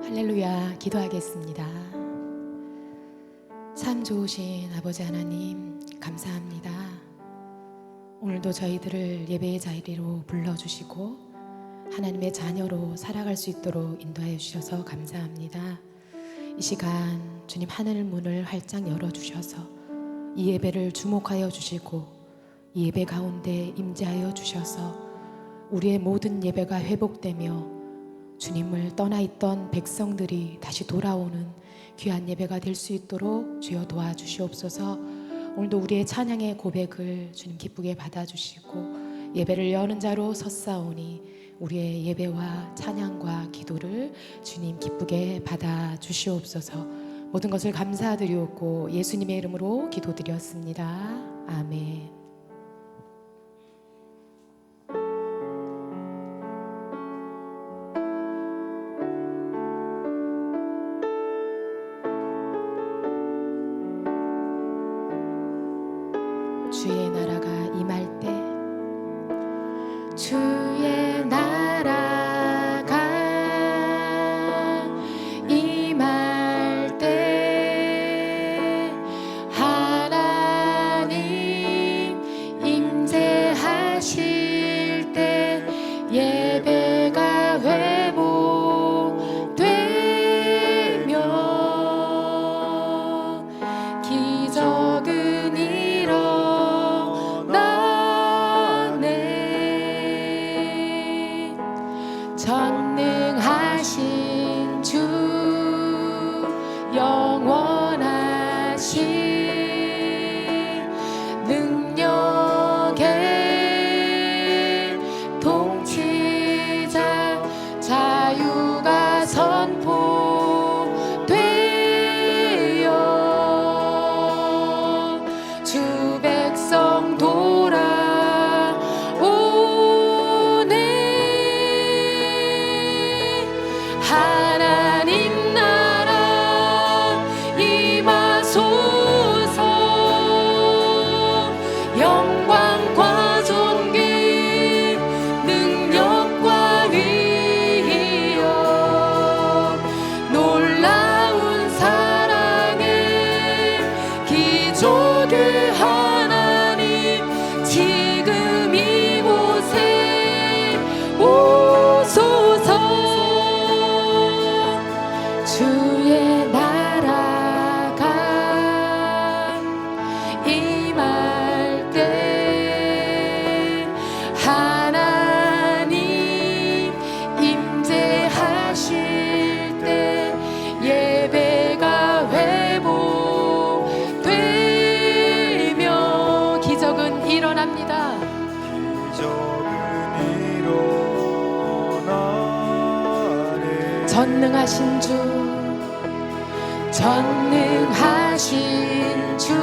할렐루야. 기도하겠습니다. 참 좋으신 아버지 하나님, 감사합니다. 오늘도 저희들을 예배의 자리로 불러주시고 하나님의 자녀로 살아갈 수 있도록 인도하여 주셔서 감사합니다. 이 시간 주님 하늘 문을 활짝 열어주셔서 이 예배를 주목하여 주시고 이 예배 가운데 임재하여 주셔서 우리의 모든 예배가 회복되며 주님을 떠나 있던 백성들이 다시 돌아오는 귀한 예배가 될 수 있도록 주여 도와주시옵소서. 오늘도 우리의 찬양의 고백을 주님 기쁘게 받아주시고 예배를 여는 자로 섰사오니 우리의 예배와 찬양과 기도를 주님 기쁘게 받아주시옵소서. 모든 것을 감사드리옵고 예수님의 이름으로 기도드렸습니다. 아멘. 주의 나라가 임할 때 주의 나라가 임할 때 하나님 임재하실 때 예배가 회복되며 기적은 전능하신 주 영원하신 능력의 통치자 자유가 선포되어 주 백성 하나님 나라 임하소서. 영광과 존귀 능력과 위엄 놀라운 사랑의 기적의 하나님 지금 이곳에 오소서. 주의 나라가 임할 때 하나님 임재하실 때 예배가 회복되며 기적은 일어납니다. 전능하신 주 전능하신 주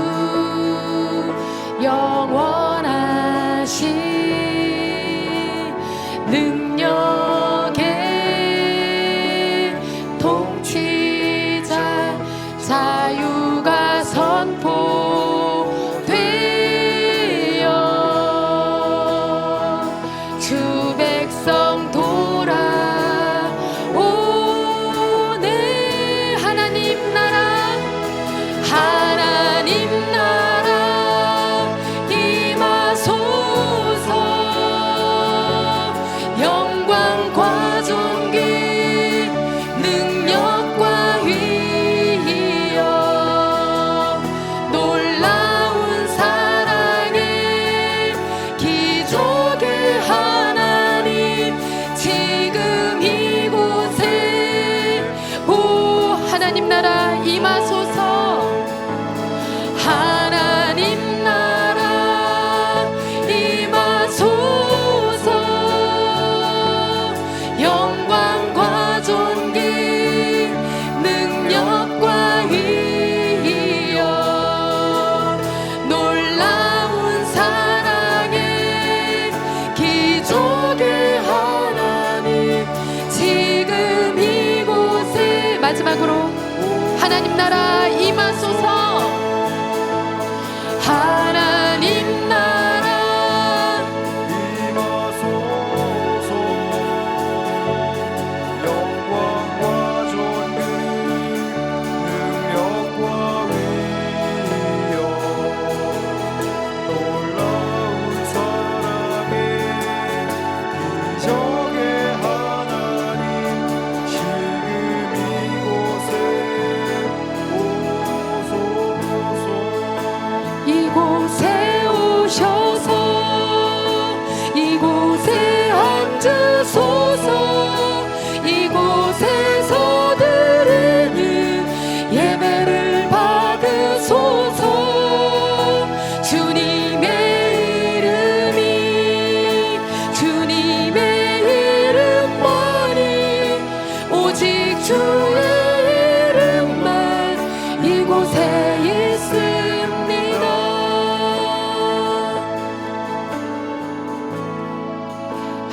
영원하신 능력의 통치자 자유가 선포되어 주 백성 하나님 나라 임하소서. 영광과 존귀 능력과 위엄 놀라운 사랑의 기적의 하나님 주의 이름만 이곳에 있습니다.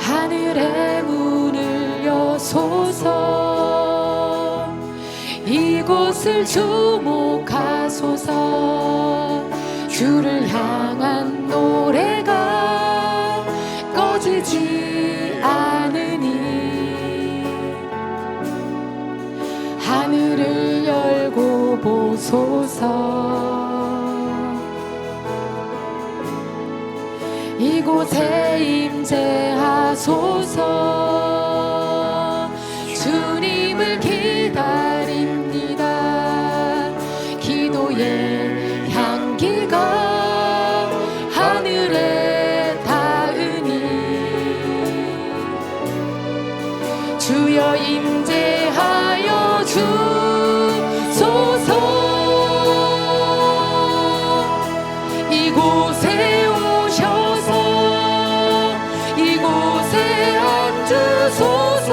하늘의 문을 여소서. 이곳을 주목하소서. 주를 향한 노래가 꺼지지 않으니 하늘을 열고 보소서. 이곳에 임재하소서. 주님을 기다립니다. 기도의 향기가 하늘에 닿으니 주여 임재하여 주소서. 이곳에 오셔서 이곳에 앉으소서.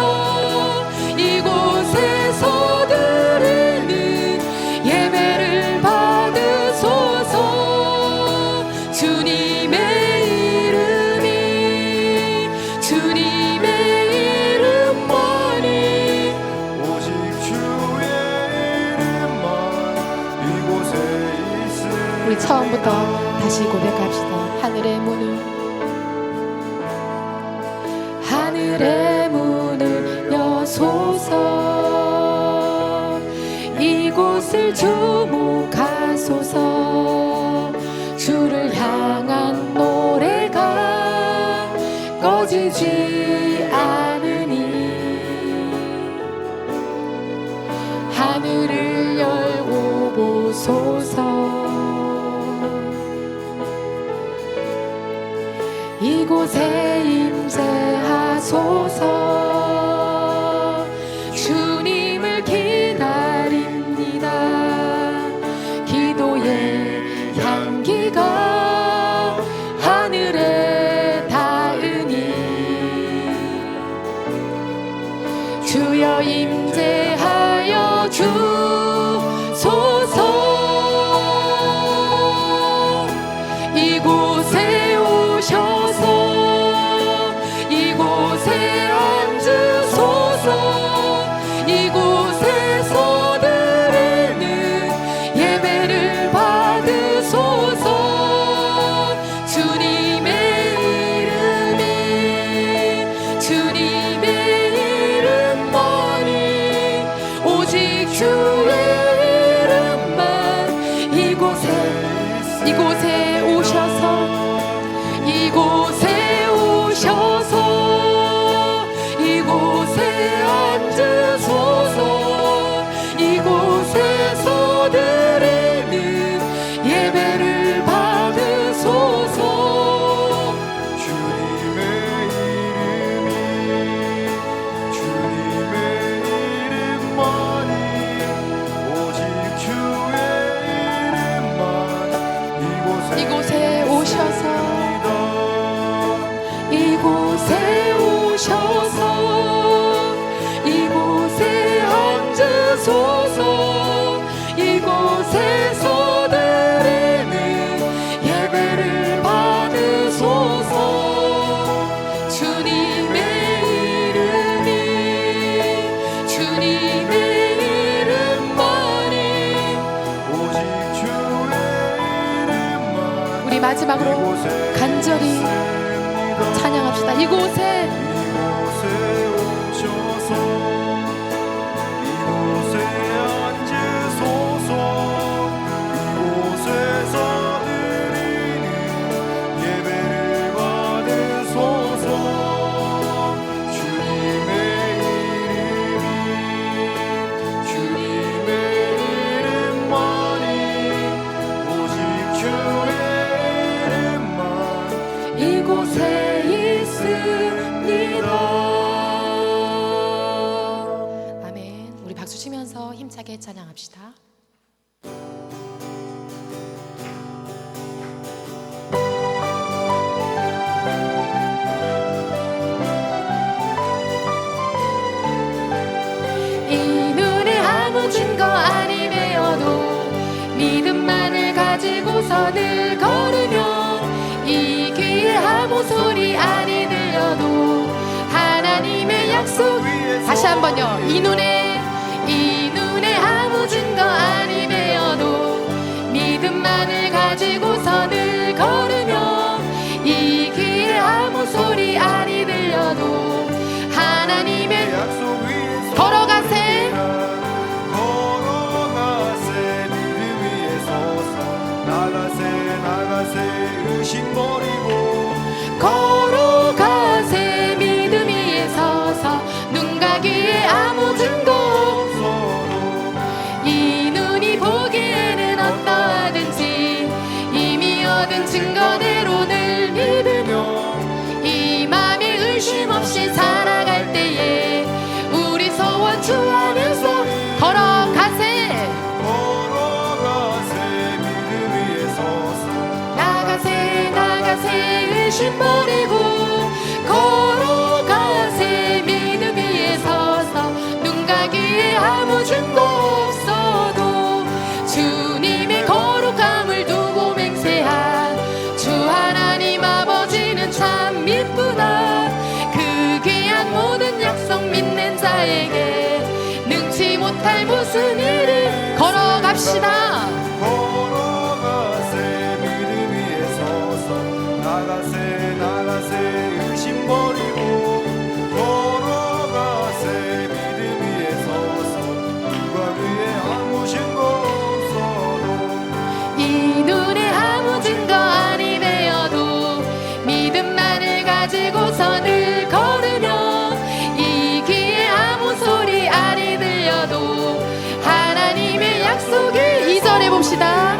이곳에서 드리는 예배를 받으소서. 주님의 이름이 주님의 이름만이 오직 주의 이름만 이곳에 있으니. 우리 처음부터 다시 고백합시다. 하늘의 문을 하늘의 문을 여소서. 이곳을 주목하소서. 주를 향한 노래가 꺼지지 않으니 하늘을 열고 보소서. 이곳에 임재하소서. 주님을 기다립니다. 기도의 향기가 하늘에 닿으니 주여 임재하여 주소서. 이곳에 오셔서 이곳에 앉으소서. 이곳에서 드리는 예배를 받으소서. 주님의 이름이 주님의 이름만이 오직 주의 이름만 이곳에 오셔서 이곳에 오셔서 이곳에 앉으소서. 이곳에서 드리는 예배를 받으소서. 주님의 이름이 주님의 이름만이 오직 주의 이름만 이곳에 오셔서 이곳에 오셔서 이곳에 앉으소서. 이곳에서 드리는 예배를 받으소서. 주님의 이름이 주님의 이름만이 오직 주의 이름만 우리 마지막으로 간절히 찬양합시다. 이곳에 오셔서 이곳에 앉으소서. 이곳에서 드리는 예배를 받으소서. 주님의 이름이 주님의 이름만이 오직 주의 이름만 이곳에 있습니다. 아멘. 우리 박수 치면서 힘차게 찬양합시다. 이미 가지고서 늘 걸으며 이 귀에 아무 소리 아니 들려도 하나님의 약속 다시 한번요. 이 눈에 아무 증거 아니 되어도 믿음만을 가지고서 늘 걸으며 이 귀에 아무 소리 아니 들려도 하나님의 약속 위에 걸어가세 걸어가세 믿음 위에 서서 나가세 의심 버리고 걸어가세 믿음 위에 서서 눈과 귀에 아무 증거 없어도 이 눈이 보기에는 어떠하든지 이미 얻은 증거대로 늘 믿으며 이 맘에 의심 없이 살아갈 때에 우리 소원 주 안에서 걸어가세 믿음 위에 서서 나가세 의심 버리고 걸어가세 믿음 위에 서서 눈과 귀에 아무 증거 없어도 주님의 거룩함을 두고 맹세한 주 하나님 아버지는 참 미쁘다 그 귀한 모든 약속 믿는 자에게 능치 못할 무슨 일을 걸어갑시다 걸어가세 믿음 위에 서서 나가세 의심 버리고 걸어가세 믿음 위에 서서 누가 그의 아무 증거 없어도 이 눈에 아무 증거 아니 되어도 믿음만을 가지고서 늘 걸으며 이 귀에 아무 소리 아니 들려도 하나님의 약속을 이전해 봅시다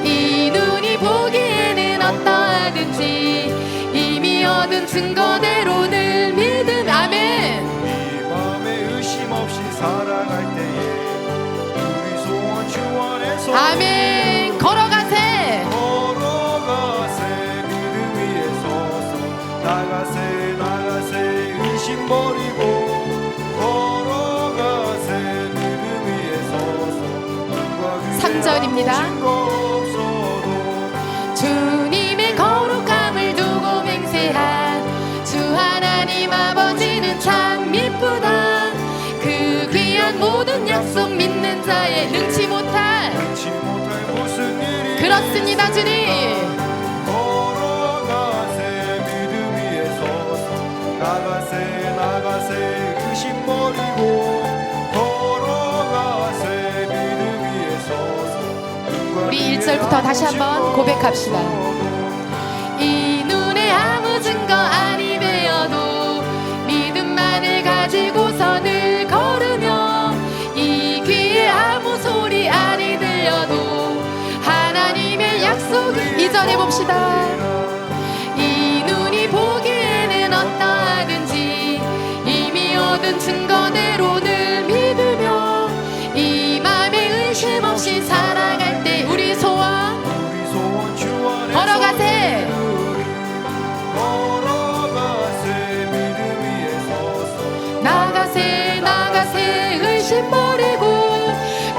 이 눈이 보기에는 어떠하든지 이미 얻은 증거대로 늘 믿음 아멘 이 맘에 의심 없이 살아갈 때에 우리 소원 주 안에서 아멘 걸어가세 걸어가세 믿음 위에 서서 나가세 의심 버리고 걸어가세 믿음 위에 서서 누가 그의 3절입니다. 아무 증거 없어도 주님의 거룩함을 두고 맹세한 주 하나님 아버지는 참 미쁘다 그 귀한 모든 약속 믿는 자의 능치 못할 능치 못할 무슨 일이 그렇습니다 주님 걸어가세 믿음 위에 서서 나가세 의심 버리고 걸어가세 믿음 위에 서서 우리 1절부터 다시 한번 고백합시다 이 눈에 아무 증거 아니 되어도 믿음만을 가지고서 늘 걸으며 이 귀에 아무 소리 아니 들려도 하나님의 약속을 이전해 봅시다 이 눈이 보기에는 어떠하든지 이미 얻은 증거대로 늘 믿으며 이 맘에 의심 없이 살아갈 때 우리 소원 주 안에 걸어가세 걸어가세 믿음 위에 서서 나가세 의심 버리고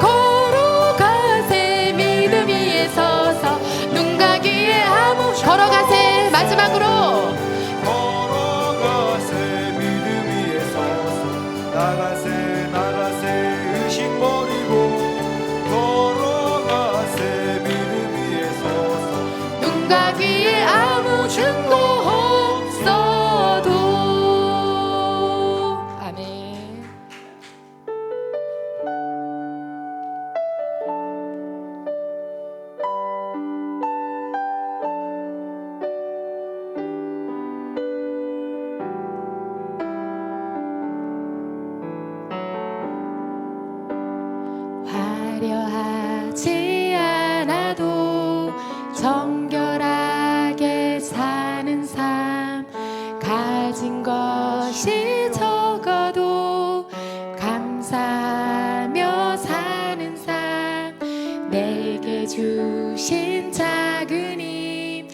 걸어가세 믿음 위에 서서 눈과 귀에 아무 걸어가세 마지막으로 걸어가세 믿음 위에 서서 나가세 의심 버리고 걸어가세 믿음 위에 서서 눈과 귀에 아무 증거 없어도 아멘 화려하지 않아도 정결하게 사는 삶 가진 것이 적어도 감사하며 사는 삶 내게 주신 작은 힘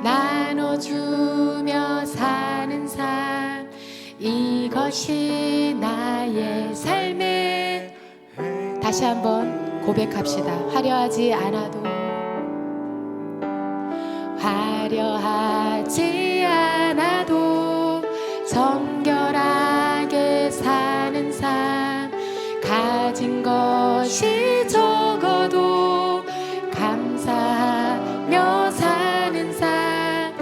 나눠주며 사는 삶 이것이 나의 삶의 다시 한번 고백합시다. 화려하지 않아도 화려하지 않아도 정결하게 사는 삶, 가진 것이 적어도 감사하며 사는 삶,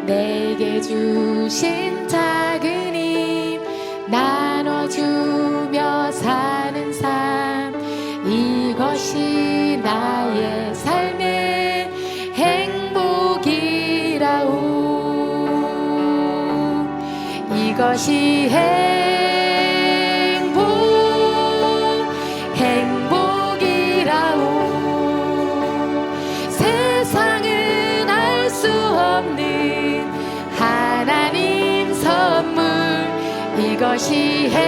내게 주신 작은 힘 나눠주며 사는 삶, 이것이 나의 삶의 행복이라오. 이것이 행복이라오. 세상은 알 수 없는 하나님 선물, 이것이 행복이라오.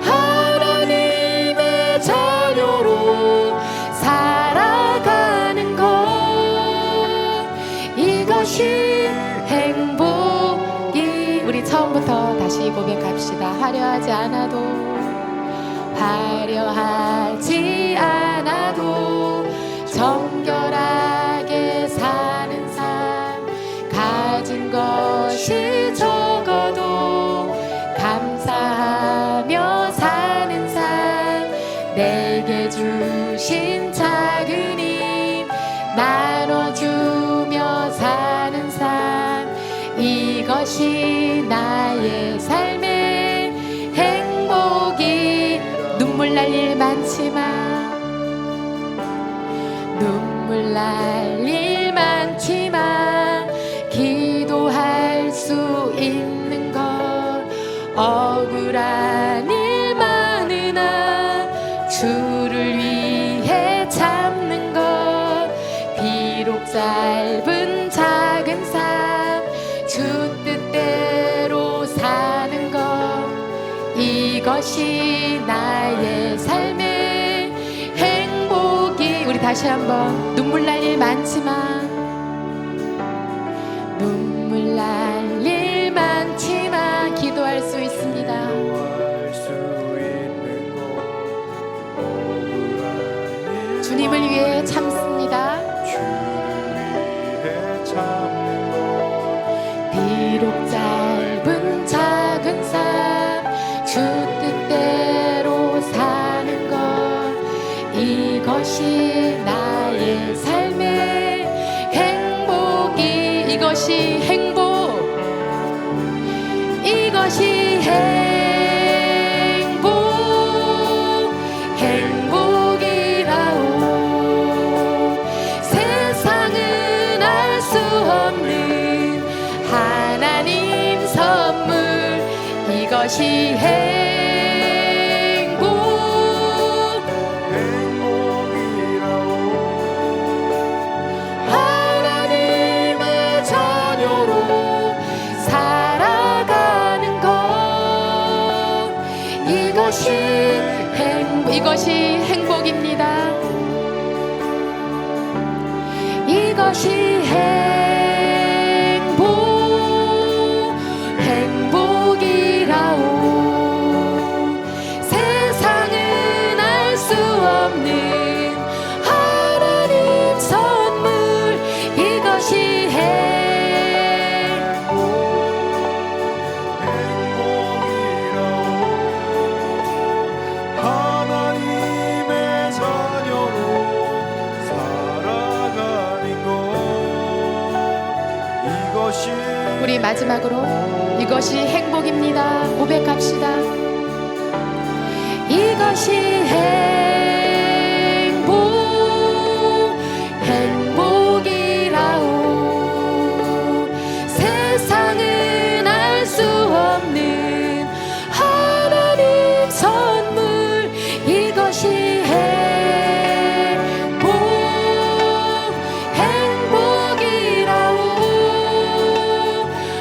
하나님의 자녀로 살아가는 것, 이것이 행복이. 우리 처음부터 다시 고백합시다. 화려하지 않아도 정결하게 사는 삶, 가진 것이 적어도 감사하며 사는 삶, 내게 주신 작은 힘 나눠주며 사는 삶, 이것이 나의 삶의 행복이. 눈물 날 일 많지만, 눈물 날 일 많지만 기도할 수 있는 것, 억울한 일 많으나 주를 위해 참는 것, 비록 짧은 작은 삶 주 뜻대로 사는 것, 이것이 나의 삶의 행복이. 우리 다시 한번. 눈물 날 일 많지만, 눈물 날 일 많지만 기도할 수 있습니다. 기도할 수 있는 것, 억울한 일 주님을 위해 참습니다. 주를 위해 참는 것, 비록 짧은 작은 삶 주 뜻대로 사는 것, 이것이 나의 삶의 행복이. 이것이 이것이 행복이라오. 세상은 알 수 없는 하나님 선물, 이것이 행복이라오. 하나님의 자녀로 살아가는 것, 이것이 행복입니다. 이것이 행복이라오. 세상은 알 수 없는 하나님 선물, 이것이 행복이라오. 하나님의 자녀로 살아가는 것, 이것이. 우리 마지막으로 이것이 행복입니다. 고백합시다. 이것이 행복이라오. 세상은 알 수 없는 하나님 선물, 이것이 행복이라오.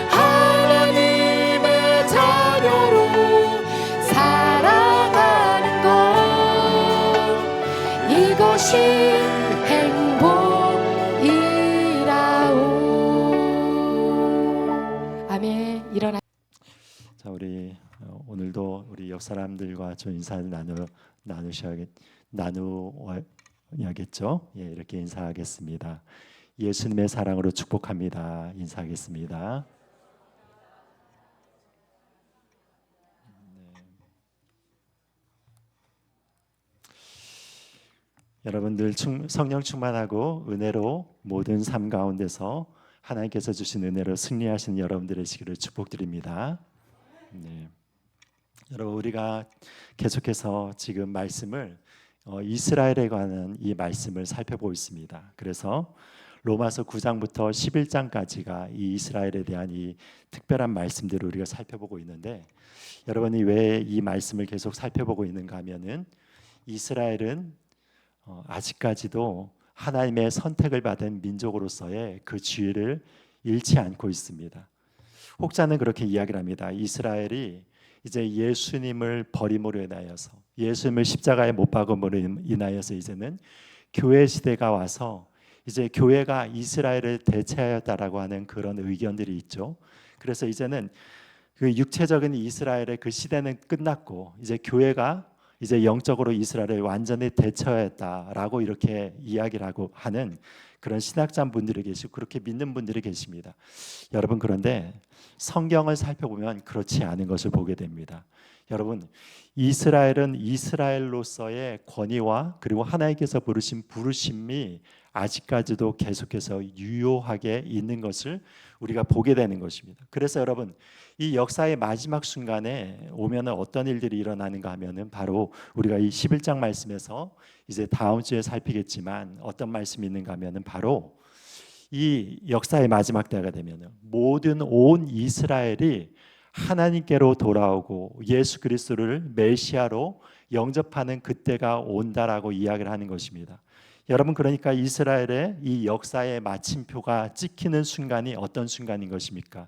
하나님의 자녀로 살아가는 것, 이것이 행복이라오. 아멘. 일어나. 자, 우리 오늘도 우리 옆 사람들과 좀 인사를 나누어야겠죠. 예, 이렇게 인사하겠습니다. 예수님의 사랑으로 축복합니다. 인사하겠습니다. 여러분들 성령 충만하고 은혜로 모든 삶 가운데서 하나님께서 주신 은혜로 승리하시는 여러분들의 시기를 축복드립니다. 네. 여러분, 우리가 계속해서 지금 말씀을 이스라엘에 관한 이 말씀을 살펴보고 있습니다. 그래서 로마서 9장부터 11장까지가 이 이스라엘에 대한 이 특별한 말씀들을 우리가 살펴보고 있는데, 여러분이 왜 이 말씀을 계속 살펴보고 있는가 하면은 이스라엘은 아직까지도 하나님의 선택을 받은 민족으로서의 그 지위를 잃지 않고 있습니다. 혹자는 그렇게 이야기를 합니다. 이스라엘이 이제 예수님을 버림으로 인하여서, 예수님을 십자가에 못 박음으로 인하여서 이제는 교회 시대가 와서 이제 교회가 이스라엘을 대체하였다라고 하는 그런 의견들이 있죠. 그래서 이제는 그 육체적인 이스라엘의 그 시대는 끝났고 이제 교회가 이제 영적으로 이스라엘을 완전히 대처했다라고 이렇게 이야기를 하고 하는 그런 신학자 분들이 계시고 그렇게 믿는 분들이 계십니다. 여러분, 그런데 성경을 살펴보면 그렇지 않은 것을 보게 됩니다. 여러분, 이스라엘은 이스라엘로서의 권위와 그리고 하나님께서 부르신 부르심이 아직까지도 계속해서 유효하게 있는 것을 우리가 보게 되는 것입니다. 그래서 여러분, 이 역사의 마지막 순간에 오면은 어떤 일들이 일어나는가 하면은 바로 우리가 이 11장 말씀에서 이제 다음 주에 살피겠지만 어떤 말씀이 있는가 하면은 바로 이 역사의 마지막 때가 되면은 모든 온 이스라엘이 하나님께로 돌아오고 예수 그리스도를 메시아로 영접하는 그때가 온다라고 이야기를 하는 것입니다. 여러분, 그러니까 이스라엘의 이 역사의 마침표가 찍히는 순간이 어떤 순간인 것입니까?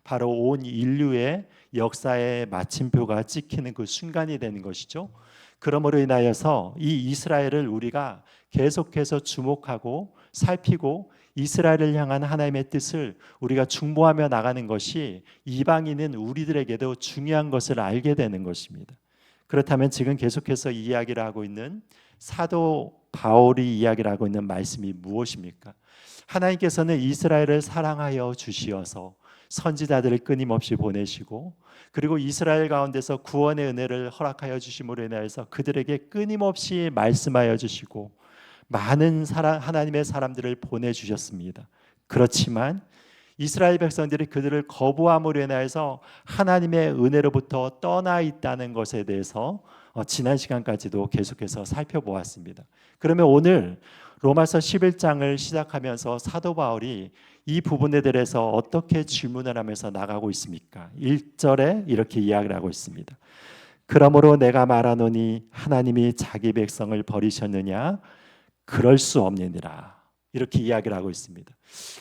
바로 온 인류의 역사의 마침표가 찍히는 그 순간이 되는 것이죠. 그러므로 인하여서 이 이스라엘을 우리가 계속해서 주목하고 살피고 이스라엘을 향한 하나님의 뜻을 우리가 중보하며 나가는 것이 이방인은 우리들에게도 중요한 것을 알게 되는 것입니다. 그렇다면 지금 계속해서 이야기를 하고 있는 사도 바울이 이야기를 하고 있는 말씀이 무엇입니까? 하나님께서는 이스라엘을 사랑하여 주시어서 선지자들을 끊임없이 보내시고 그리고 이스라엘 가운데서 구원의 은혜를 허락하여 주심으로 인하여서 그들에게 끊임없이 말씀하여 주시고 많은 하나님의 사람들을 보내주셨습니다. 그렇지만 이스라엘 백성들이 그들을 거부함으로 인하여서 하나님의 은혜로부터 떠나 있다는 것에 대해서 지난 시간까지도 계속해서 살펴보았습니다. 그러면 오늘 로마서 11장을 시작하면서 사도 바울이 이 부분에 대해서 어떻게 질문을 하면서 나가고 있습니까? 1절에 이렇게 이야기를 하고 있습니다. 그러므로 내가 말하노니 하나님이 자기 백성을 버리셨느냐? 그럴 수 없느니라. 이렇게 이야기를 하고 있습니다.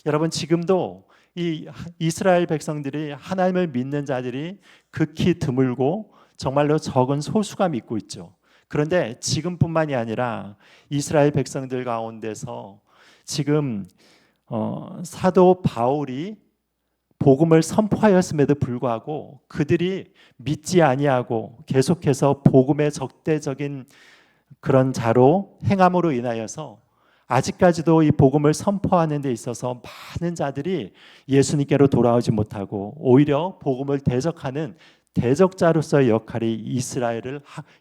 여러분, 지금도 이 이스라엘 백성들이 하나님을 믿는 자들이 극히 드물고 정말로 적은 소수가 믿고 있죠. 그런데 지금뿐만이 아니라 이스라엘 백성들 가운데서 지금 사도 바울이 복음을 선포하였음에도 불구하고 그들이 믿지 아니하고 계속해서 복음의 적대적인 그런 자로 행함으로 인하여서 아직까지도 이 복음을 선포하는 데 있어서 많은 자들이 예수님께로 돌아오지 못하고 오히려 복음을 대적하는 대적자로서의 역할이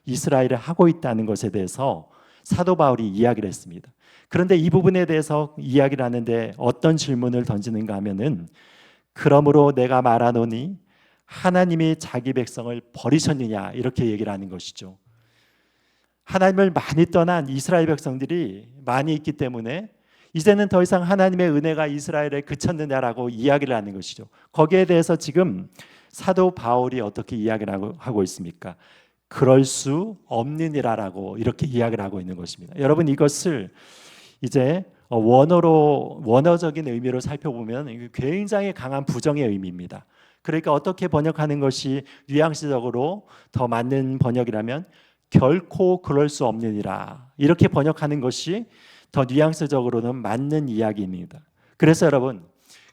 이스라엘을 하고 있다는 것에 대해서 사도 바울이 이야기를 했습니다. 그런데 이 부분에 대해서 이야기를 하는데 어떤 질문을 던지는가 하면은 그러므로 내가 말하노니 하나님이 자기 백성을 버리셨느냐 이렇게 얘기를 하는 것이죠. 하나님을 많이 떠난 이스라엘 백성들이 많이 있기 때문에 이제는 더 이상 하나님의 은혜가 이스라엘에 그쳤느냐라고 이야기를 하는 것이죠. 거기에 대해서 지금 사도 바울이 어떻게 이야기를 하고 있습니까? 그럴 수 없느니라라고 이렇게 이야기를 하고 있는 것입니다. 여러분, 이것을 이제 원어적인 의미로 살펴보면 굉장히 강한 부정의 의미입니다. 그러니까 어떻게 번역하는 것이 뉘앙스적으로 더 맞는 번역이라면 결코 그럴 수 없느니라 이렇게 번역하는 것이 더 뉘앙스적으로는 맞는 이야기입니다. 그래서 여러분,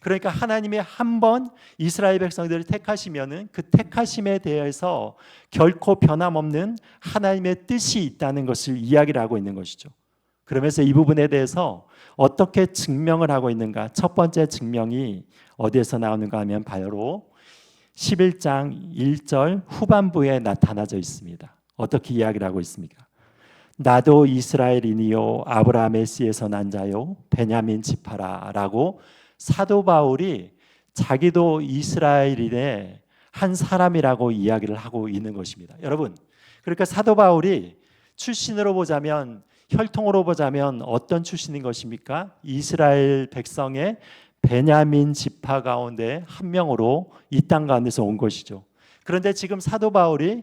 그러니까 하나님이 한 번 이스라엘 백성들을 택하시면은 그 택하심에 대해서 결코 변함없는 하나님의 뜻이 있다는 것을 이야기를 하고 있는 것이죠. 그러면서 이 부분에 대해서 어떻게 증명을 하고 있는가? 첫 번째 증명이 어디에서 나오는가 하면 바로 11장 1절 후반부에 나타나져 있습니다. 어떻게 이야기를 하고 있습니까? 나도 이스라엘인이요 아브라함의 씨에서 난 자요 베냐민 지파라 라고 사도 바울이 자기도 이스라엘인의 한 사람이라고 이야기를 하고 있는 것입니다. 여러분, 그러니까 사도 바울이 출신으로 보자면, 혈통으로 보자면 어떤 출신인 것입니까? 이스라엘 백성의 베냐민 지파 가운데 한 명으로 이 땅 가운데서 온 것이죠. 그런데 지금 사도 바울이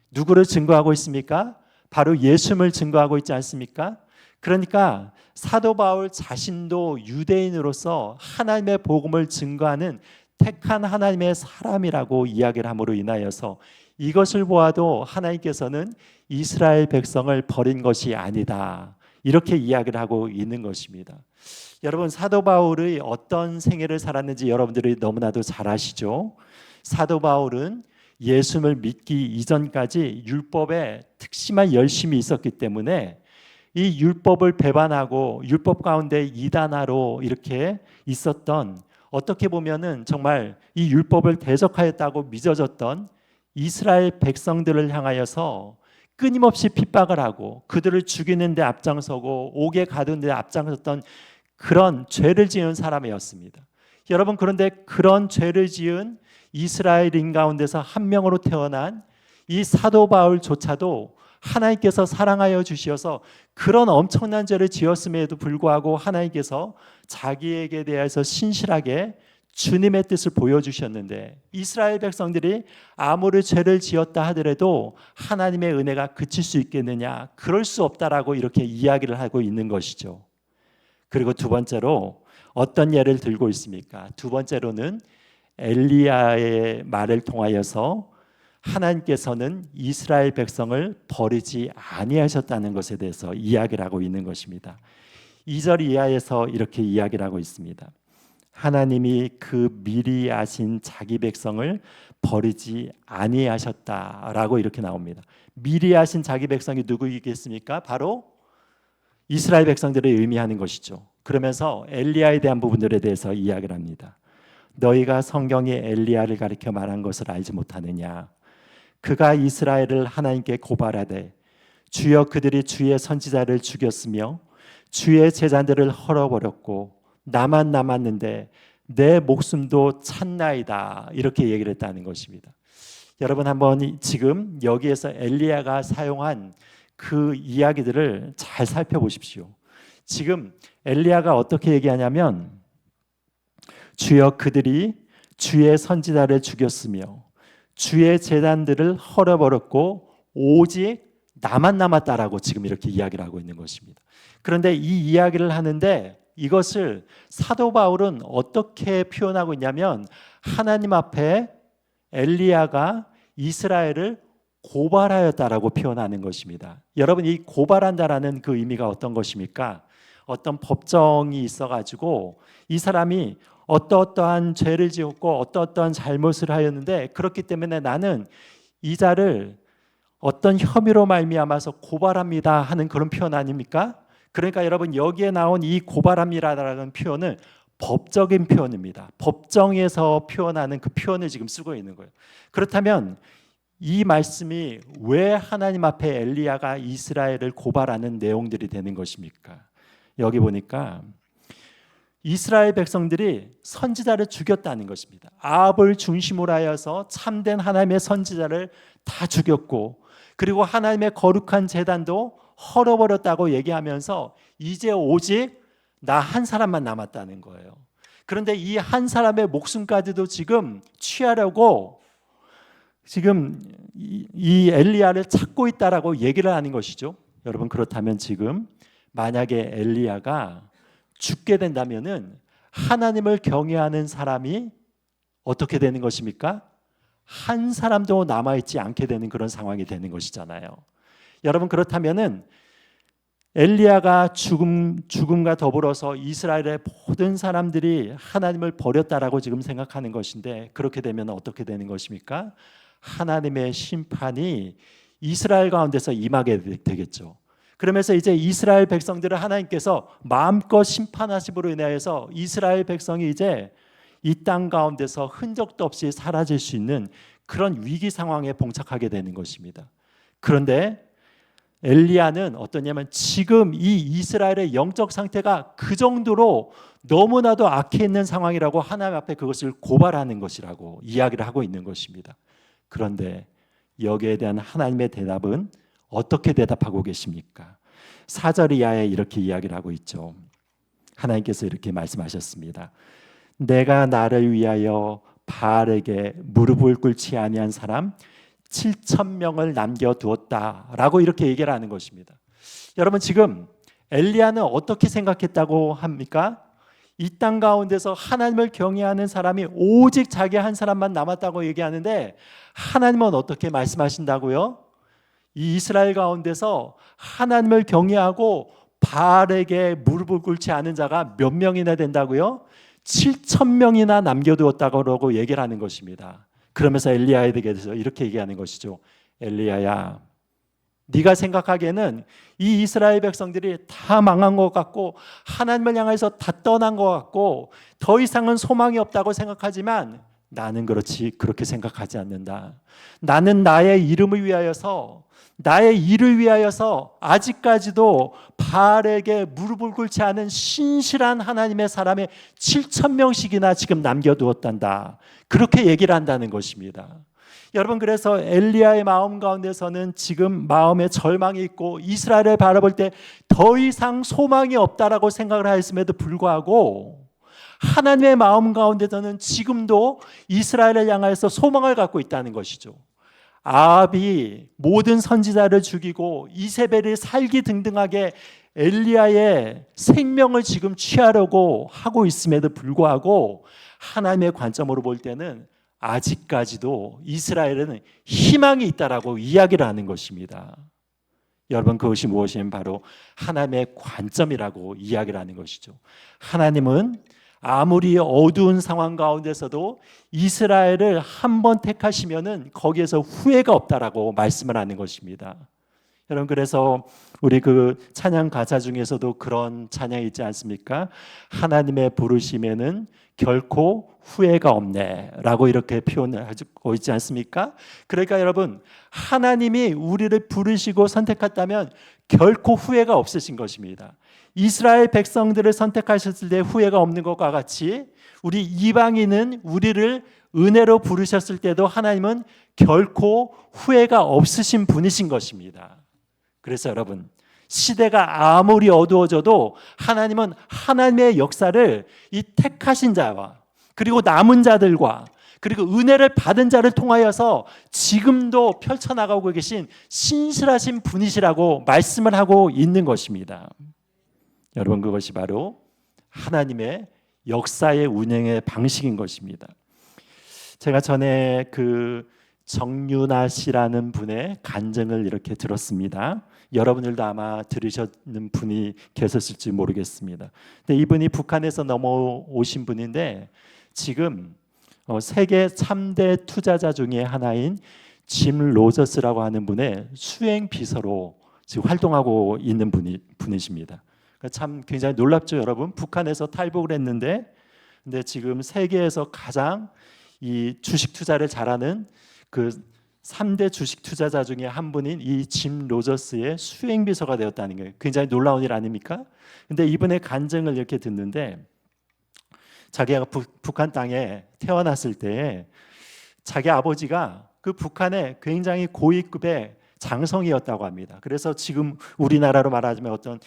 누구를 증거하고 있습니까? 바로 예수님을 증거하고 있지 않습니까? 그러니까 사도 바울 자신도 유대인으로서 하나님의 복음을 증거하는 택한 하나님의 사람이라고 이야기를 함으로 인하여서 이것을 보아도 하나님께서는 이스라엘 백성을 버린 것이 아니다, 이렇게 이야기를 하고 있는 것입니다. 여러분, 사도 바울의 어떤 생애를 살았는지 여러분들이 너무나도 잘 아시죠? 사도 바울은 예수를 믿기 이전까지 율법에 특심한 열심이 있었기 때문에 이 율법을 배반하고 율법 가운데 이단화로 이렇게 있었던, 어떻게 보면은 정말 이 율법을 대적하였다고 믿어졌던 이스라엘 백성들을 향하여서 끊임없이 핍박을 하고 그들을 죽이는 데 앞장서고 옥에 가두는 데 앞장섰던 그런 죄를 지은 사람이었습니다. 여러분, 그런데 그런 죄를 지은 이스라엘인 가운데서 한 명으로 태어난 이 사도 바울조차도 하나님께서 사랑하여 주셔서 그런 엄청난 죄를 지었음에도 불구하고 하나님께서 자기에게 대해서 신실하게 주님의 뜻을 보여주셨는데, 이스라엘 백성들이 아무리 죄를 지었다 하더라도 하나님의 은혜가 그칠 수 있겠느냐? 그럴 수 없다라고 이렇게 이야기를 하고 있는 것이죠. 그리고 두 번째로 어떤 예를 들고 있습니까? 두 번째로는 엘리야의 말을 통하여서 하나님께서는 이스라엘 백성을 버리지 아니하셨다는 것에 대해서 이야기를 하고 있는 것입니다. 2절 이하에서 이렇게 이야기를 하고 있습니다. 하나님이 그 미리 아신 자기 백성을 버리지 아니하셨다라고 이렇게 나옵니다. 미리 아신 자기 백성이 누구이겠습니까? 바로 이스라엘 백성들을 의미하는 것이죠. 그러면서 엘리야에 대한 부분들에 대해서 이야기를 합니다. 너희가 성경에 엘리야를 가리켜 말한 것을 알지 못하느냐? 그가 이스라엘을 하나님께 고발하되 주여 그들이 주의 선지자를 죽였으며 주의 제자들을 헐어버렸고 나만 남았는데 내 목숨도 찼나이다, 이렇게 얘기를 했다는 것입니다. 여러분, 한번 지금 여기에서 엘리야가 사용한 그 이야기들을 잘 살펴보십시오. 지금 엘리야가 어떻게 얘기하냐면 주여 그들이 주의 선지자를 죽였으며 주의 제단들을 헐어버렸고 오직 나만 남았다라고 지금 이렇게 이야기를 하고 있는 것입니다. 그런데 이 이야기를 하는데 이것을 사도 바울은 어떻게 표현하고 있냐면 하나님 앞에 엘리야가 이스라엘을 고발하였다라고 표현하는 것입니다. 여러분, 이 고발한다라는 그 의미가 어떤 것입니까? 어떤 법정이 있어가지고 이 사람이 어떠한 죄를 지었고 어떠한 잘못을 하였는데 그렇기 때문에 나는 이 자를 어떤 혐의로 말미암아서 고발합니다 하는 그런 표현 아닙니까? 그러니까 여러분, 여기에 나온 이 고발합니다라는 표현은 법적인 표현입니다. 법정에서 표현하는 그 표현을 지금 쓰고 있는 거예요. 그렇다면 이 말씀이 왜 하나님 앞에 엘리야가 이스라엘을 고발하는 내용들이 되는 것입니까? 여기 보니까 이스라엘 백성들이 선지자를 죽였다는 것입니다. 아합을 중심으로 하여서 참된 하나님의 선지자를 다 죽였고 그리고 하나님의 거룩한 제단도 헐어버렸다고 얘기하면서 이제 오직 나 한 사람만 남았다는 거예요. 그런데 이 한 사람의 목숨까지도 지금 취하려고 지금 이 엘리야를 찾고 있다라고 얘기를 하는 것이죠. 여러분, 그렇다면 지금 만약에 엘리야가 죽게 된다면은 하나님을 경외하는 사람이 어떻게 되는 것입니까? 한 사람도 남아있지 않게 되는 그런 상황이 되는 것이잖아요. 여러분, 그렇다면은 엘리야가 죽음과 더불어서 이스라엘의 모든 사람들이 하나님을 버렸다라고 지금 생각하는 것인데, 그렇게 되면 어떻게 되는 것입니까? 하나님의 심판이 이스라엘 가운데서 임하게 되겠죠. 그러면서 이제 이스라엘 백성들을 하나님께서 마음껏 심판하심으로 인하여서 이스라엘 백성이 이제 이 땅 가운데서 흔적도 없이 사라질 수 있는 그런 위기 상황에 봉착하게 되는 것입니다. 그런데 엘리야는 어떠냐면 지금 이 이스라엘의 영적 상태가 그 정도로 너무나도 악해 있는 상황이라고 하나님 앞에 그것을 고발하는 것이라고 이야기를 하고 있는 것입니다. 그런데 여기에 대한 하나님의 대답은 어떻게 대답하고 계십니까? 4절 이하에 이렇게 이야기를 하고 있죠. 하나님께서 이렇게 말씀하셨습니다. 내가 나를 위하여 바알에게 무릎을 꿇지 아니한 사람 7,000명을 남겨두었다라고 이렇게 얘기를 하는 것입니다. 여러분, 지금 엘리야는 어떻게 생각했다고 합니까? 이 땅 가운데서 하나님을 경외하는 사람이 오직 자기 한 사람만 남았다고 얘기하는데, 하나님은 어떻게 말씀하신다고요? 이 이스라엘 가운데서 하나님을 경외하고 바알에게 무릎을 꿇지 않은 자가 몇 명이나 된다고요? 7,000명이나 남겨두었다고 얘기를 하는 것입니다. 그러면서 엘리야에 대해서 이렇게 얘기하는 것이죠. 엘리야야, 네가 생각하기에는 이 이스라엘 백성들이 다 망한 것 같고 하나님을 향해서 다 떠난 것 같고 더 이상은 소망이 없다고 생각하지만 나는 그렇게 생각하지 않는다. 나는 나의 이름을 위하여서, 나의 일을 위하여서 아직까지도 바알에게 무릎을 꿇지 않은 신실한 하나님의 사람의 7,000명씩이나 지금 남겨두었단다. 그렇게 얘기를 한다는 것입니다. 여러분, 그래서 엘리야의 마음 가운데서는 지금 마음에 절망이 있고 이스라엘을 바라볼 때 더 이상 소망이 없다라고 생각을 하였음에도 불구하고 하나님의 마음 가운데서는 지금도 이스라엘을 향하여서 소망을 갖고 있다는 것이죠. 아합이 모든 선지자를 죽이고 이세벨이 살기등등하게 엘리야의 생명을 지금 취하려고 하고 있음에도 불구하고 하나님의 관점으로 볼 때는 아직까지도 이스라엘에는 희망이 있다라고 이야기를 하는 것입니다. 여러분, 그것이 무엇이냐면 바로 하나님의 관점이라고 이야기를 하는 것이죠. 하나님은 아무리 어두운 상황 가운데서도 이스라엘을 한번 택하시면은 거기에서 후회가 없다라고 말씀을 하는 것입니다. 여러분, 그래서 우리 그 찬양 가사 중에서도 그런 찬양이 있지 않습니까? 하나님의 부르심에는 결코 후회가 없네라고 이렇게 표현하고 있지 않습니까? 그러니까 여러분, 하나님이 우리를 부르시고 선택했다면 결코 후회가 없으신 것입니다. 이스라엘 백성들을 선택하셨을 때 후회가 없는 것과 같이 우리 이방인은 우리를 은혜로 부르셨을 때도 하나님은 결코 후회가 없으신 분이신 것입니다. 그래서 여러분, 시대가 아무리 어두워져도 하나님은 하나님의 역사를 이 택하신 자와 그리고 남은 자들과 그리고 은혜를 받은 자를 통하여서 지금도 펼쳐나가고 계신 신실하신 분이시라고 말씀을 하고 있는 것입니다. 여러분, 그것이 바로 하나님의 역사의 운영의 방식인 것입니다. 제가 전에 그 정윤아 씨라는 분의 간증을 이렇게 들었습니다. 여러분들도 아마 들으셨는 분이 계셨을지 모르겠습니다. 근데 이분이 북한에서 넘어오신 분인데 지금 세계 3대 투자자 중에 하나인 짐 로저스라고 하는 분의 수행 비서로 지금 활동하고 있는 분이십니다. 참 굉장히 놀랍죠, 여러분. 북한에서 탈북을 했는데, 근데 지금 세계에서 가장 이 주식 투자를 잘하는 그 3대 주식 투자자 중에 한 분인 이 짐 로저스의 수행 비서가 되었다는 게 굉장히 놀라운 일 아닙니까? 근데 이분의 간증을 이렇게 듣는데, 자기가 북한 땅에 태어났을 때 자기 아버지가 그 북한의 굉장히 고위급의 장성이었다고 합니다. 그래서 지금 우리나라로 말하자면 어떤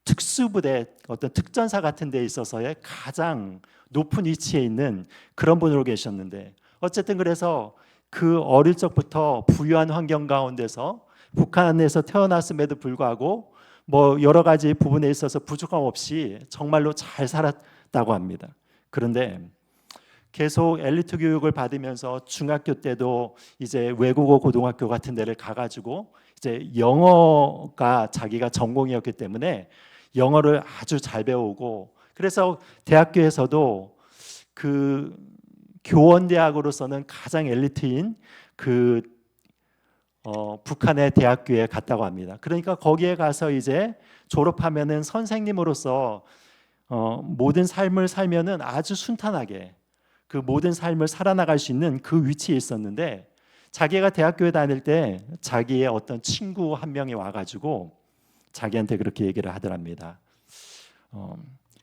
특수부대, 어떤 특전사 같은 데 있어서의 가장 높은 위치에 있는 그런 분으로 계셨는데, 어쨌든 그래서 그 어릴 적부터 부유한 환경 가운데서 북한에서 태어났음에도 불구하고 뭐 여러 가지 부분에 있어서 부족함 없이 정말로 잘 살았다고 합니다. 그런데 계속 엘리트 교육을 받으면서 중학교 때도 이제 외국어 고등학교 같은 데를 가가지고 이제 영어가 자기가 전공이었기 때문에 영어를 아주 잘 배우고, 그래서 대학교에서도 그 교원대학으로서는 가장 엘리트인 그 북한의 대학교에 갔다고 합니다. 그러니까 거기에 가서 이제 졸업하면은 선생님으로서 모든 삶을 살면은 아주 순탄하게 그 모든 삶을 살아나갈 수 있는 그 위치에 있었는데, 자기가 대학교에 다닐 때 자기의 어떤 친구 한 명이 와가지고 자기한테 그렇게 얘기를 하더랍니다.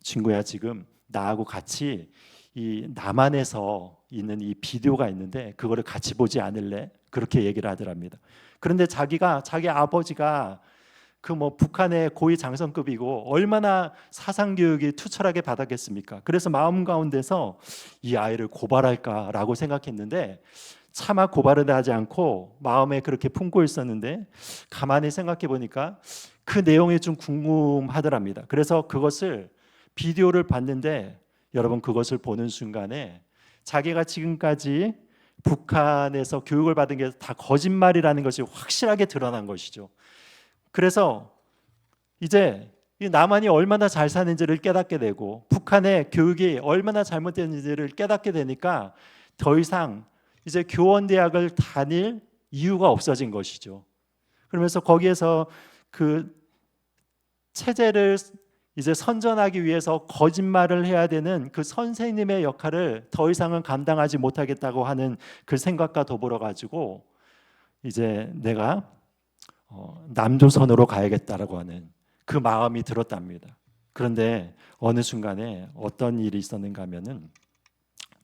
친구야, 지금 나하고 같이 이 남한에서 있는 이 비디오가 있는데 그거를 같이 보지 않을래? 그렇게 얘기를 하더랍니다. 그런데 자기 아버지가 그 뭐 북한의 고위 장성급이고 얼마나 사상 교육이 투철하게 받았겠습니까? 그래서 마음 가운데서 이 아이를 고발할까라고 생각했는데 차마 고발은 하지 않고 마음에 그렇게 품고 있었는데, 가만히 생각해 보니까 그 내용이 좀 궁금하더랍니다. 그래서 그것을 비디오를 봤는데, 여러분 그것을 보는 순간에 자기가 지금까지 북한에서 교육을 받은 게 다 거짓말이라는 것이 확실하게 드러난 것이죠. 그래서 이제 이 남한이 얼마나 잘 사는지를 깨닫게 되고 북한의 교육이 얼마나 잘못됐는지를 깨닫게 되니까 더 이상 이제 교원대학을 다닐 이유가 없어진 것이죠. 그러면서 거기에서 그 체제를 이제 선전하기 위해서 거짓말을 해야 되는 그 선생님의 역할을 더 이상은 감당하지 못하겠다고 하는 그 생각과 더불어 가지고 이제 내가 남조선으로 가야겠다라고 하는 그 마음이 들었답니다. 그런데 어느 순간에 어떤 일이 있었는가 하면은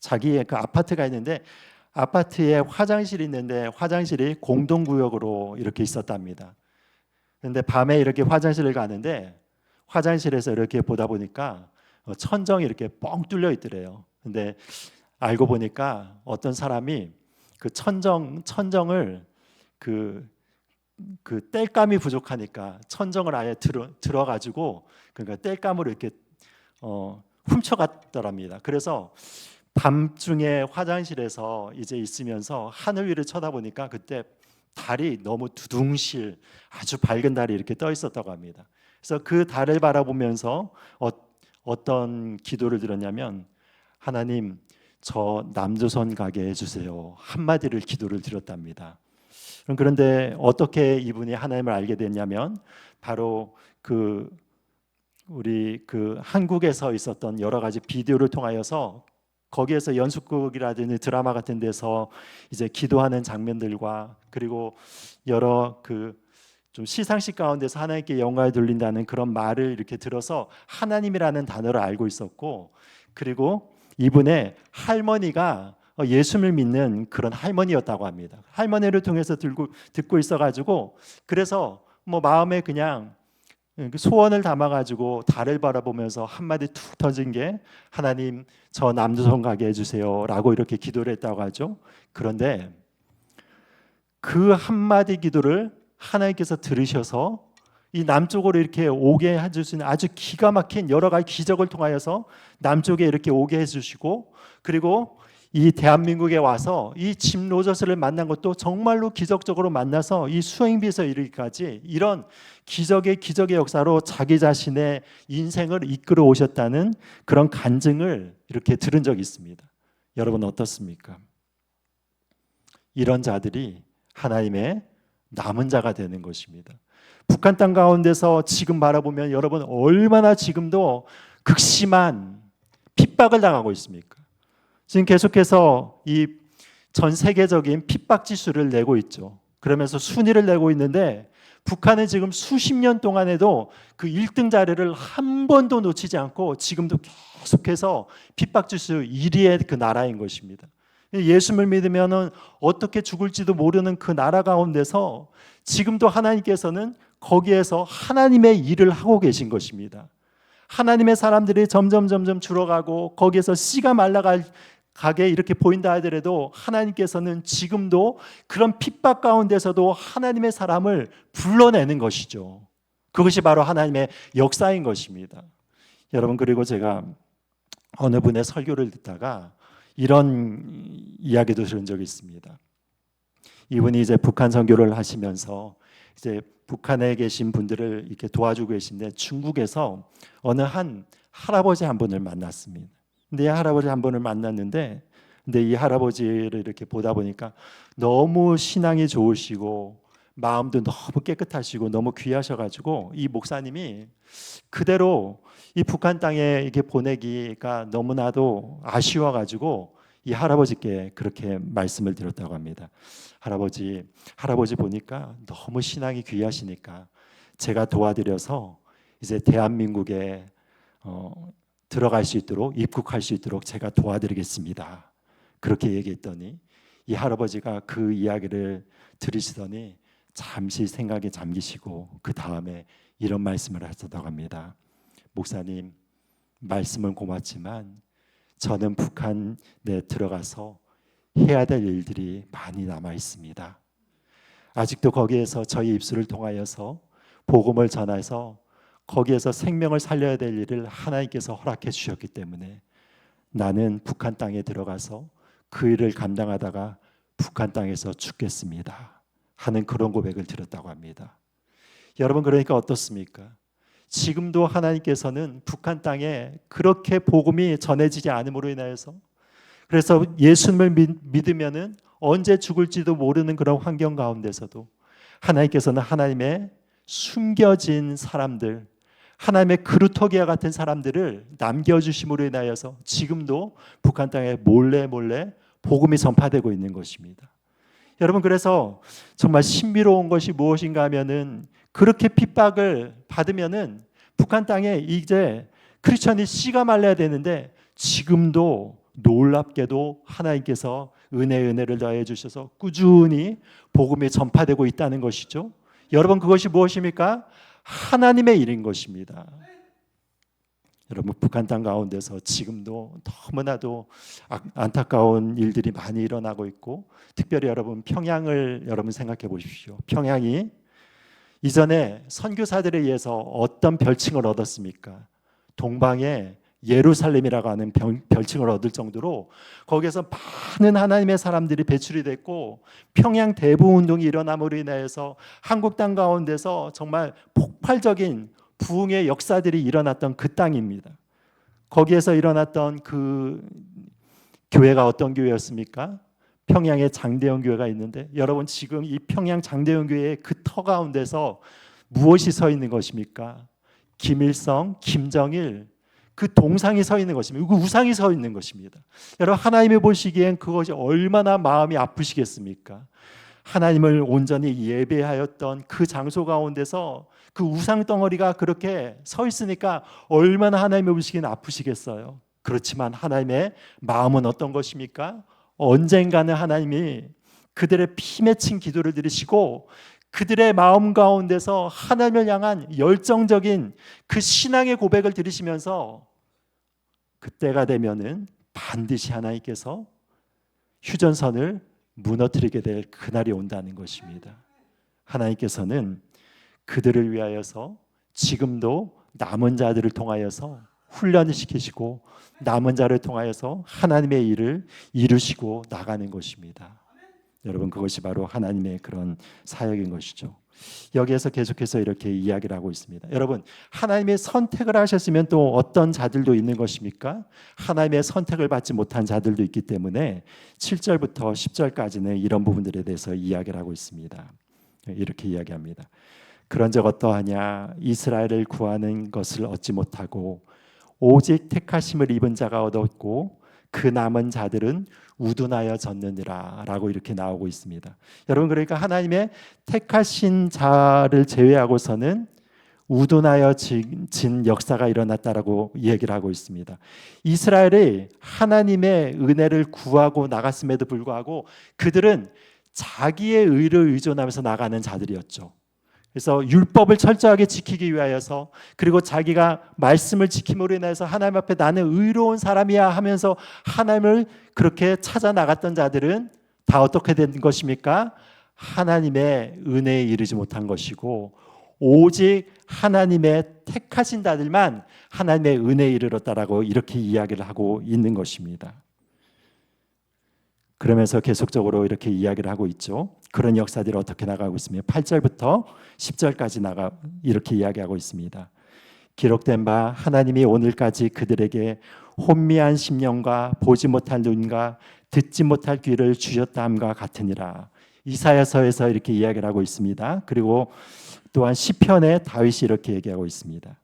자기의 그 아파트가 있는데 아파트에 화장실이 있는데 화장실이 공동구역으로 이렇게 있었답니다. 그런데 밤에 이렇게 화장실을 가는데 화장실에서 이렇게 보다 보니까 천정이 이렇게 뻥 뚫려 있더래요. 근데 알고 보니까 어떤 사람이 그 천정을 그 땔감이 부족하니까 천정을 아예 들어가지고 그러니까 땔감으로 이렇게 훔쳐갔더랍니다. 그래서 밤중에 화장실에서 이제 있으면서 하늘 위를 쳐다보니까 그때 달이 너무 두둥실 아주 밝은 달이 이렇게 떠 있었다고 합니다. 그래서 그 달을 바라보면서 어떤 기도를 드렸냐면, 하나님 저 남조선 가게 해주세요 한마디를 기도를 드렸답니다. 그런데 어떻게 이분이 하나님을 알게 됐냐면, 바로 우리 한국에서 있었던 여러 가지 비디오를 통하여서 거기에서 연속극이라든지 드라마 같은 데서 이제 기도하는 장면들과 그리고 여러 좀 시상식 가운데서 하나님께 영광을 돌린다는 그런 말을 이렇게 들어서 하나님이라는 단어를 알고 있었고, 그리고 이분의 할머니가 예수를 믿는 그런 할머니였다고 합니다. 할머니를 통해서 듣고 있어가지고 그래서 뭐 마음에 그냥 소원을 담아가지고 달을 바라보면서 한마디 툭 던진 게 하나님 저 남조선 가게 해주세요라고 이렇게 기도를 했다고 하죠. 그런데 그 한마디 기도를 하나님께서 들으셔서 이 남쪽으로 이렇게 오게 해주시는 아주 기가 막힌 여러 가지 기적을 통하여서 남쪽에 이렇게 오게 해주시고, 그리고 이 대한민국에 와서 이 짐 로저스를 만난 것도 정말로 기적적으로 만나서 이 수행비에서 이르기까지 이런 기적의 역사로 자기 자신의 인생을 이끌어 오셨다는 그런 간증을 이렇게 들은 적이 있습니다. 여러분 어떻습니까? 이런 자들이 하나님의 남은 자가 되는 것입니다. 북한 땅 가운데서 지금 바라보면 여러분 얼마나 지금도 극심한 핍박을 당하고 있습니까? 지금 계속해서 이 전 세계적인 핍박 지수를 내고 있죠. 그러면서 순위를 내고 있는데 북한은 지금 수십 년 동안에도 그 1등 자리를 한 번도 놓치지 않고 지금도 계속해서 핍박 지수 1위의 그 나라인 것입니다. 예수를 믿으면은 어떻게 죽을지도 모르는 그 나라 가운데서 지금도 하나님께서는 거기에서 하나님의 일을 하고 계신 것입니다. 하나님의 사람들이 점점 줄어가고 거기에서 씨가 말라가게 이렇게 보인다 하더라도 하나님께서는 지금도 그런 핍박 가운데서도 하나님의 사람을 불러내는 것이죠. 그것이 바로 하나님의 역사인 것입니다. 여러분, 그리고 제가 어느 분의 설교를 듣다가 이런 이야기도 들은 적이 있습니다. 이분이 이제 북한 선교를 하시면서 이제 북한에 계신 분들을 이렇게 도와주고 계신데 중국에서 어느 한 할아버지 한 분을 만났습니다. 근데 이 할아버지 한 분을 만났는데 근데 이 할아버지를 이렇게 보다 보니까 너무 신앙이 좋으시고 마음도 너무 깨끗하시고 너무 귀하셔가지고 이 목사님이 그대로 이 북한 땅에 이렇게 보내기가 너무나도 아쉬워가지고 이 할아버지께 그렇게 말씀을 드렸다고 합니다. 할아버지 보니까 너무 신앙이 귀하시니까 제가 도와드려서 이제 대한민국에 들어갈 수 있도록 입국할 수 있도록 제가 도와드리겠습니다. 그렇게 얘기했더니 이 할아버지가 그 이야기를 들으시더니 잠시 생각에 잠기시고 그 다음에 이런 말씀을 하셨다고 합니다. 목사님, 말씀은 고맙지만 저는 북한에 들어가서 해야 될 일들이 많이 남아 있습니다. 아직도 거기에서 저희 입술을 통하여서 복음을 전해서 거기에서 생명을 살려야 될 일을 하나님께서 허락해 주셨기 때문에 나는 북한 땅에 들어가서 그 일을 감당하다가 북한 땅에서 죽겠습니다 하는 그런 고백을 드렸다고 합니다. 여러분, 그러니까 어떻습니까? 지금도 하나님께서는 북한 땅에 그렇게 복음이 전해지지 않음으로 인하여서 그래서 예수님을 믿으면은 언제 죽을지도 모르는 그런 환경 가운데서도 하나님께서는 하나님의 숨겨진 사람들, 하나님의 그루터기와 같은 사람들을 남겨주심으로 인하여서 지금도 북한 땅에 몰래 복음이 전파되고 있는 것입니다. 여러분, 그래서 정말 신비로운 것이 무엇인가 하면은 그렇게 핍박을 받으면은 북한 땅에 이제 크리스천이 씨가 말라야 되는데 지금도 놀랍게도 하나님께서 은혜를 더해 주셔서 꾸준히 복음이 전파되고 있다는 것이죠. 여러분, 그것이 무엇입니까? 하나님의 일인 것입니다. 여러분, 북한 땅 가운데서 지금도 너무나도 안타까운 일들이 많이 일어나고 있고 특별히 여러분 평양을 여러분 생각해 보십시오. 평양이 이전에 선교사들에 의해서 어떤 별칭을 얻었습니까? 동방의 예루살렘이라고 하는 별칭을 얻을 정도로 거기에서 많은 하나님의 사람들이 배출이 됐고 평양 대부운동이 일어남으로 인하여서 한국 땅 가운데서 정말 폭발적인 부흥의 역사들이 일어났던 그 땅입니다. 거기에서 일어났던 그 교회가 어떤 교회였습니까? 평양에 장대영 교회가 있는데 여러분, 지금 이 평양 장대영 교회의 그 터 가운데서 무엇이 서 있는 것입니까? 김일성, 김정일 그 동상이 서 있는 것입니다. 그 우상이 서 있는 것입니다. 여러분, 하나님이 보시기엔 그것이 얼마나 마음이 아프시겠습니까? 하나님을 온전히 예배하였던 그 장소 가운데서 그 우상 덩어리가 그렇게 서 있으니까 얼마나 하나님이 보시기엔 아프시겠어요. 그렇지만 하나님의 마음은 어떤 것입니까? 언젠가는 하나님이 그들의 피 맺힌 기도를 들으시고 그들의 마음 가운데서 하나님을 향한 열정적인 그 신앙의 고백을 들으시면서 그때가 되면은 반드시 하나님께서 휴전선을 무너뜨리게 될 그날이 온다는 것입니다. 하나님께서는 그들을 위하여서 지금도 남은 자들을 통하여서 훈련을 시키시고 남은 자를 통하여서 하나님의 일을 이루시고 나가는 것입니다. 여러분, 그것이 바로 하나님의 그런 사역인 것이죠. 여기에서 계속해서 이렇게 이야기를 하고 있습니다. 여러분, 하나님의 선택을 하셨으면 또 어떤 자들도 있는 것입니까? 하나님의 선택을 받지 못한 자들도 있기 때문에 7절부터 10절까지는 이런 부분들에 대해서 이야기를 하고 있습니다. 이렇게 이야기합니다. 그런즉 어떠하냐? 이스라엘을 구하는 것을 얻지 못하고 오직 택하심을 입은 자가 얻었고 그 남은 자들은 우둔하여 졌느니라 라고 이렇게 나오고 있습니다. 여러분, 그러니까 하나님의 택하신 자를 제외하고서는 우둔하여 진 역사가 일어났다라고 얘기를 하고 있습니다. 이스라엘이 하나님의 은혜를 구하고 나갔음에도 불구하고 그들은 자기의 의를 의존하면서 나가는 자들이었죠. 그래서 율법을 철저하게 지키기 위하여서 그리고 자기가 말씀을 지킴으로 인해서 하나님 앞에 나는 의로운 사람이야 하면서 하나님을 그렇게 찾아 나갔던 자들은 다 어떻게 된 것입니까? 하나님의 은혜에 이르지 못한 것이고 오직 하나님의 택하신 자들만 하나님의 은혜에 이르렀다라고 이렇게 이야기를 하고 있는 것입니다. 그러면서 계속적으로 이렇게 이야기를 하고 있죠. 그런 역사들이 어떻게 나가고 있으며 8절부터 10절까지 이렇게 이야기하고 있습니다. 기록된 바 하나님이 오늘까지 그들에게 혼미한 심령과 보지 못할 눈과 듣지 못할 귀를 주셨다함과 같으니라. 이사야서에서 이렇게 이야기를 하고 있습니다. 그리고 또한 시편에 다윗이 이렇게 얘기하고 있습니다.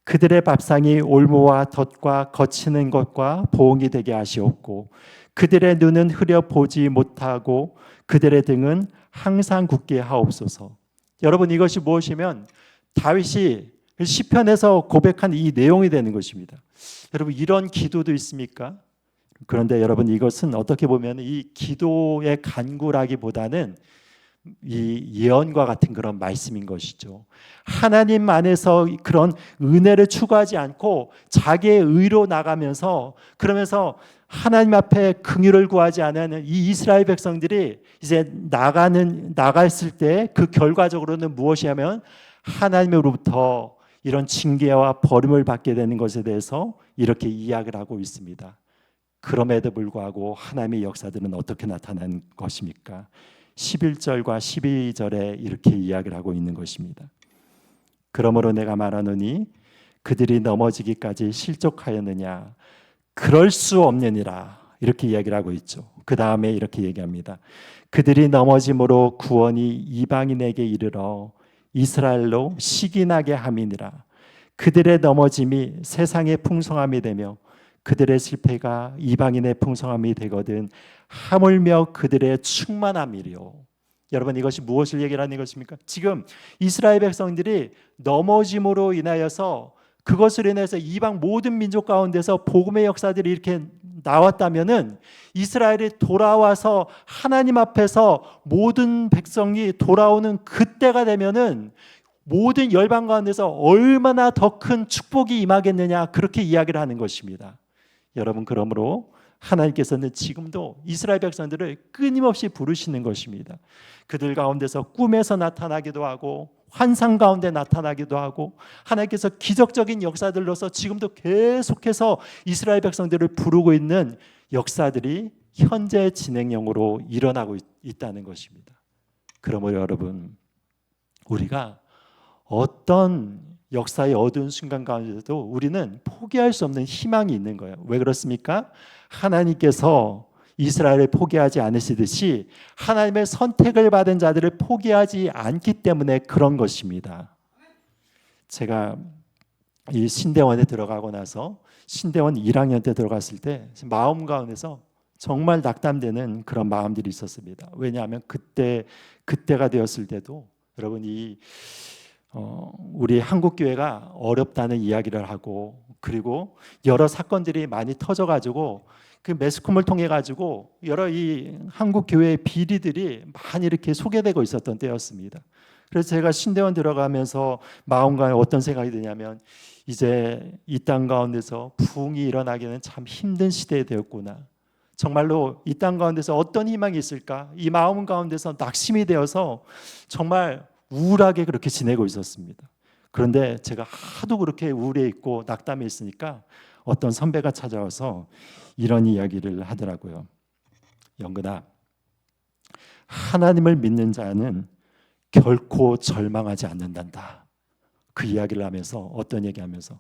그들의 밥상이 올무와 덫과 거치는 것과 보응이 되게 하시옵고 그들의 눈은 흐려 보지 못하고 그들의 등은 항상 굳게 하옵소서. 여러분, 이것이 무엇이면 다윗이 시편에서 고백한 이 내용이 되는 것입니다. 여러분, 이런 기도도 있습니까? 그런데 여러분, 이것은 어떻게 보면 이 기도의 간구라기보다는 이 예언과 같은 그런 말씀인 것이죠. 하나님 안에서 그런 은혜를 추구하지 않고 자기의 의로 나가면서, 하나님 앞에 긍휼을 구하지 않은 이 이스라엘 백성들이 이제 나갔을 때 그 결과적으로는 무엇이냐면 하나님으로부터 이런 징계와 버림을 받게 되는 것에 대해서 이렇게 이야기를 하고 있습니다. 그럼에도 불구하고 하나님의 역사들은 어떻게 나타난 것입니까? 11절과 12절에 이렇게 이야기를 하고 있는 것입니다. 그러므로 내가 말하노니 그들이 넘어지기까지 실족하였느냐? 그럴 수 없느니라. 이렇게 이야기를 하고 있죠. 그 다음에 이렇게 얘기합니다. 그들이 넘어짐으로 구원이 이방인에게 이르러 이스라엘로 시기나게 함이니라. 그들의 넘어짐이 세상의 풍성함이 되며 그들의 실패가 이방인의 풍성함이 되거든 하물며 그들의 충만함이리요. 여러분, 이것이 무엇을 얘기하는 것입니까? 지금 이스라엘 백성들이 넘어짐으로 인하여서 그것을 인해서 이방 모든 민족 가운데서 복음의 역사들이 이렇게 나왔다면은 이스라엘이 돌아와서 하나님 앞에서 모든 백성이 돌아오는 그때가 되면은 모든 열방 가운데서 얼마나 더 큰 축복이 임하겠느냐, 그렇게 이야기를 하는 것입니다. 여러분, 그러므로 하나님께서는 지금도 이스라엘 백성들을 끊임없이 부르시는 것입니다. 그들 가운데서 꿈에서 나타나기도 하고 환상 가운데 나타나기도 하고 하나님께서 기적적인 역사들로서 지금도 계속해서 이스라엘 백성들을 부르고 있는 역사들이 현재 진행형으로 일어나고 있다는 것입니다. 그러므로 여러분, 우리가 어떤 역사의 어두운 순간 가운데도 우리는 포기할 수 없는 희망이 있는 거예요. 왜 그렇습니까? 하나님께서 이스라엘을 포기하지 않으시듯이 하나님의 선택을 받은 자들을 포기하지 않기 때문에 그런 것입니다. 제가 이 신대원에 들어가고 나서 신대원 1학년 때 들어갔을 때 마음 가운데서 정말 낙담되는 그런 마음들이 있었습니다. 왜냐하면 그때가 되었을 때도 여러분, 우리 한국 교회가 어렵다는 이야기를 하고, 그리고 여러 사건들이 많이 터져가지고 그 매스컴을 통해 가지고 여러 이 한국 교회의 비리들이 많이 이렇게 소개되고 있었던 때였습니다. 그래서 제가 신대원 들어가면서 마음가에 어떤 생각이 드냐면, 이제 이 땅 가운데서 부흥이 일어나기는 참 힘든 시대에 되었구나. 정말로 이 땅 가운데서 어떤 희망이 있을까? 이 마음 가운데서 낙심이 되어서 정말 우울하게 그렇게 지내고 있었습니다. 그런데 제가 하도 그렇게 우울해 있고 낙담해 있으니까 어떤 선배가 찾아와서 이런 이야기를 하더라고요. 영근아, 하나님을 믿는 자는 결코 절망하지 않는단다. 그 이야기를 하면서 어떤 얘기하면서,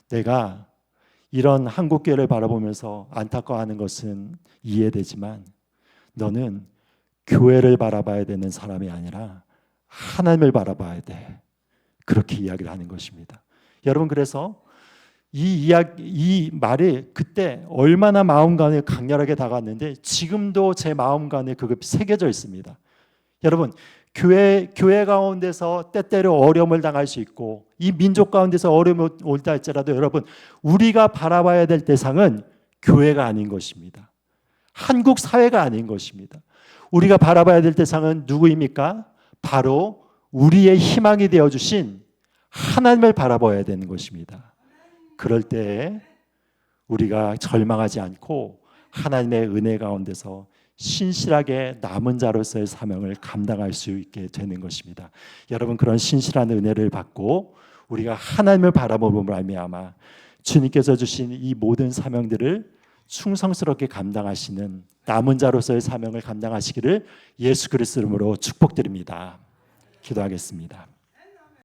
내가 이런 한국교회를 바라보면서 안타까워하는 것은 이해되지만 너는 교회를 바라봐야 되는 사람이 아니라 하나님을 바라봐야 돼. 그렇게 이야기를 하는 것입니다. 여러분, 그래서 이 말이 그때 얼마나 마음간에 강렬하게 다가왔는데 지금도 제 마음간에 그게 새겨져 있습니다. 여러분, 교회 가운데서 때때로 어려움을 당할 수 있고 이 민족 가운데서 어려움이 올다 할지라도 여러분, 우리가 바라봐야 될 대상은 교회가 아닌 것입니다. 한국 사회가 아닌 것입니다. 우리가 바라봐야 될 대상은 누구입니까? 바로 우리의 희망이 되어주신 하나님을 바라봐야 되는 것입니다. 그럴 때 우리가 절망하지 않고 하나님의 은혜 가운데서 신실하게 남은 자로서의 사명을 감당할 수 있게 되는 것입니다. 여러분, 그런 신실한 은혜를 받고 우리가 하나님을 바라보므로 말미암아 주님께서 주신 이 모든 사명들을 충성스럽게 감당하시는 남은 자로서의 사명을 감당하시기를 예수 그리스도 이름으로 축복드립니다. 기도하겠습니다.